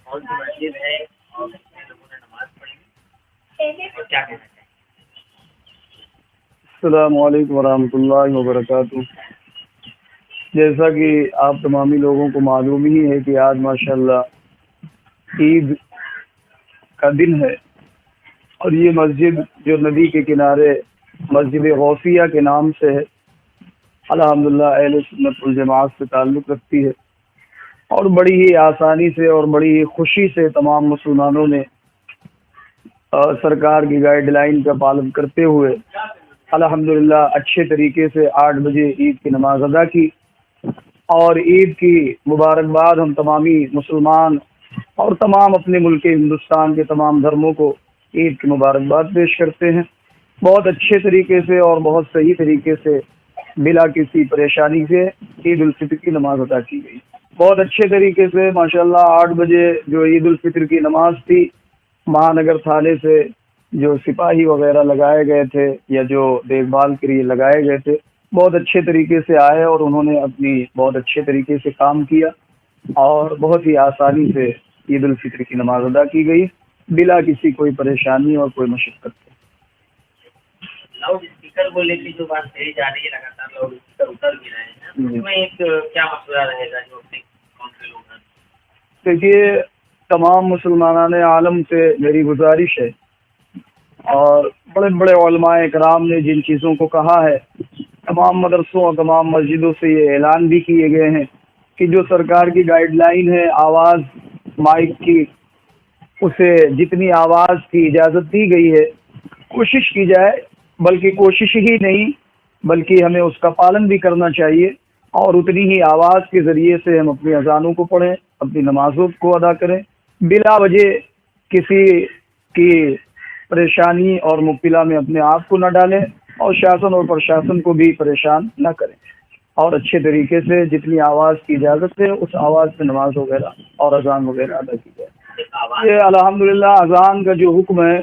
کون سی مسجد ہے اور کتنے لوگوں نے نماز پڑھی اور کیا کہنا چاہیں؟ السلام علیکم ورحمۃ اللہ وبرکاتہ۔ جیسا کہ آپ تمامی لوگوں کو معلوم ہی ہے کہ آج ماشاءاللہ عید کا دن ہے، اور یہ مسجد جو ندی کے کنارے مسجد غوثیہ کے نام سے ہے، الحمدللہ اہل سنت والجماعت سے تعلق رکھتی ہے، اور بڑی ہی آسانی سے اور بڑی ہی خوشی سے تمام مسلمانوں نے سرکار کی گائیڈ لائن کا پالن کرتے ہوئے الحمدللہ اچھے طریقے سے 8 بجے عید کی نماز ادا کی، اور عید کی مبارکباد ہم تمامی مسلمان اور تمام اپنے ملک ہندوستان کے تمام دھرموں کو عید کی مبارکباد پیش کرتے ہیں۔ بہت اچھے طریقے سے اور بہت صحیح طریقے سے بلا کسی پریشانی سے عید الفطر کی نماز ادا کی گئی، بہت اچھے طریقے سے ماشاءاللہ 8 بجے جو عید الفطر کی نماز تھی، مہانگر تھانے سے جو سپاہی وغیرہ لگائے گئے تھے یا جو دیکھ بھال کے لیے لگائے گئے تھے، بہت اچھے طریقے سے آئے اور انہوں نے اپنی بہت اچھے طریقے سے کام کیا، اور بہت ہی آسانی سے عید الفطر کی نماز ادا کی گئی بلا کسی کوئی پریشانی اور کوئی مشقت کے۔ لاؤڈ اسپیکر کو لے کے جو بات کہی جا رہی ہے، لگاتار لاؤڈ اسپیکر اتر بھی رہے ہیں، اس میں ایک کیا مسئلہ رہے گا جو اپنے کون سے لوگ ہیں؟ دیکھیے، تمام مسلمانان عالم سے میری گزارش ہے، اور بڑے بڑے علماء کرام نے جن چیزوں کو کہا ہے، تمام مدرسوں اور تمام مسجدوں سے یہ اعلان بھی کیے گئے ہیں کہ جو سرکار کی گائیڈ لائن ہے آواز مائک کی، اسے جتنی آواز کی اجازت دی گئی ہے کوشش کی جائے، بلکہ کوشش ہی نہیں بلکہ ہمیں اس کا پالن بھی کرنا چاہیے، اور اتنی ہی آواز کے ذریعے سے ہم اپنی اذانوں کو پڑھیں، اپنی نمازوں کو ادا کریں، بلا وجہ کسی کی پریشانی اور مبتلا میں اپنے آپ کو نہ ڈالیں، اور شاسن اور پرشاسن کو بھی پریشان نہ کریں، اور اچھے طریقے سے جتنی آواز کی اجازت ہے اس آواز سے نماز وغیرہ اور اذان وغیرہ ادا کی جائے۔ یہ الحمدللہ اذان کا جو حکم ہے،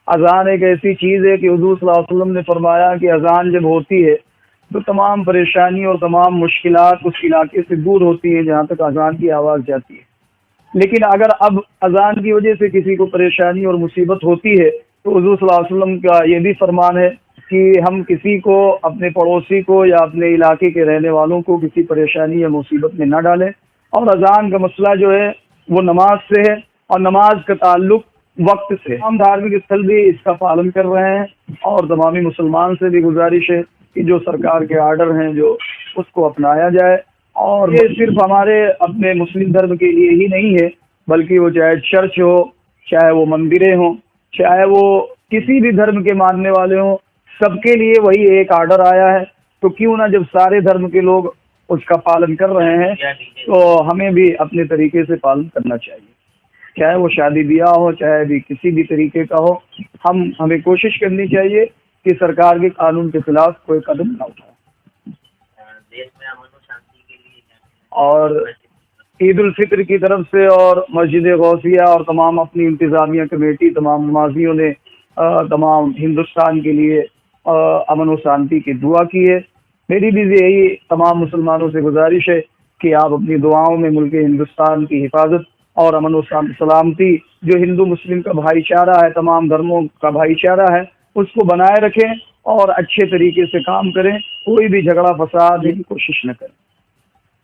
اذان ایک ایسی چیز ہے کہ حضور صلی اللہ علیہ وسلم نے فرمایا کہ اذان جب ہوتی ہے تو تمام پریشانی اور تمام مشکلات اس علاقے سے دور ہوتی ہیں جہاں تک اذان کی آواز جاتی ہے۔ لیکن اگر اب اذان کی وجہ سے کسی کو پریشانی اور مصیبت ہوتی ہے تو حضور صلی اللہ علیہ وسلم کا یہ بھی فرمان ہے کہ ہم کسی کو، اپنے پڑوسی کو یا اپنے علاقے کے رہنے والوں کو کسی پریشانی یا مصیبت میں نہ ڈالیں، اور اذان کا مسئلہ جو ہے وہ نماز سے ہے، اور نماز کا تعلق وقت سے۔ ہم دھارمک استھل بھی اس کا پالن کر رہے ہیں، اور تمامی مسلمان سے بھی گزارش ہے کہ جو سرکار کے آرڈر ہیں جو اس کو اپنایا جائے، اور یہ صرف ہمارے اپنے مسلم دھرم کے لیے ہی نہیں ہے، بلکہ وہ چاہے چرچ ہو، چاہے وہ مندریں ہوں، چاہے وہ کسی بھی دھرم کے ماننے والے ہوں، سب کے لیے وہی ایک آرڈر آیا ہے۔ تو کیوں نہ جب سارے دھرم کے لوگ اس کا پالن کر رہے ہیں تو ہمیں بھی اپنے طریقے سے پالن کرنا چاہیے، چاہے وہ شادی بیاہ ہو، چاہے بھی کسی بھی طریقے کا ہو، ہمیں کوشش کرنی چاہیے کہ سرکار کے قانون کے خلاف کوئی قدم نہ اٹھائے۔ دیش میں امن و شانتی کے لیے اور عید الفطر کی طرف سے اور مسجد غوثیہ اور تمام اپنی انتظامیہ کمیٹی، تمام نمازیوں نے تمام ہندوستان کے لیے امن و شانتی کی دعا کی ہے۔ میری بھی یہی تمام مسلمانوں سے گزارش ہے کہ آپ اپنی دعاؤں میں ملک ہندوستان کی حفاظت اور امن و سلامتی، جو ہندو مسلم کا بھائی چارہ ہے، تمام دھرموں کا بھائی چارہ ہے، اس کو بنائے رکھیں اور اچھے طریقے سے کام کریں، کوئی بھی جھگڑا فساد کی کوشش نہ کریں۔